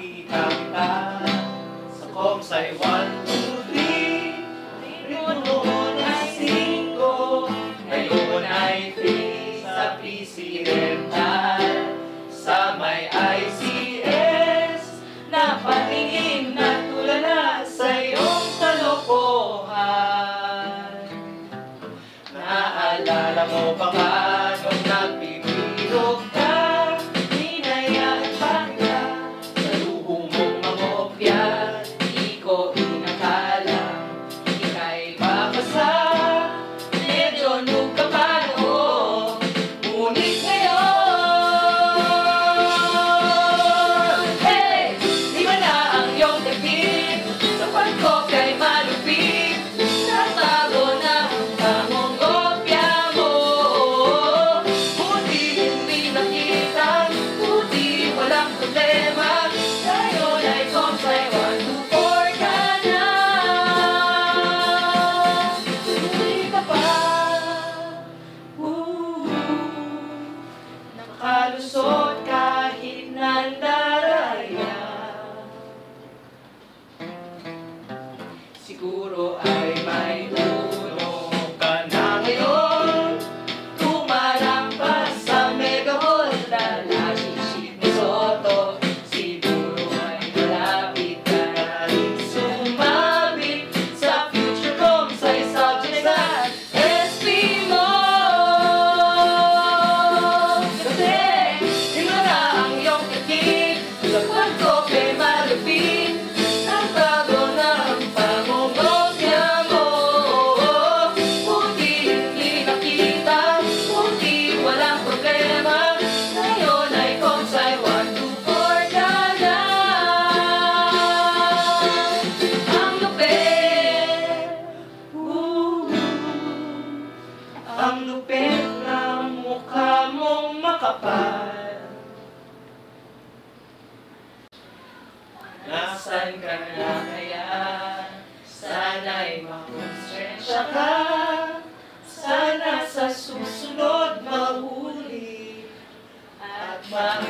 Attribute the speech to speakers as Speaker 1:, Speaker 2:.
Speaker 1: makita kita sa Comsci 1, 2, 3. Noon ay 5, ngayon ay 3 sa PC Rental. Sa may ICS, napatingin na tulala sa iyong kalokohan. Naalala mo ba ka nung nagpipilog ka? Hinayaan pa ka sa luho mong mangopya. Di ko inakala ika'y babasa. Medyo nung ka pa noon, ngunit ngayon, hey! Di ba na ang iyong debit? Sa pagkopya'y malupit. Natago na ang pangongopya mo. Buti hindi nakita, buti walang problema. Ngayon ay Comsci 1, 2, 4 ka na. Tuloy ka pa. Nakalusot kahit nandaraya. Siguro ay may uno ka na ngayon. Tumalampas sa Mega Hall na nasisit ni Soto. Siguro ay malapit ka na rin sumabit sa future Comsci subjects at SP mo. Kasi di mo na ang iyong tikit sa pagkopya'y malupit. Nagbago na ang pangongopya mo. Buti hindi nakita, buti walang problema. Ngayon ay Comsci 1, 2, 4 ka na. Ang lupit, ang lupit ng mukha mong makapal. Nasaan ka na kaya? Sana'y makonsensya ka. Sana sa susunod mahuli at ma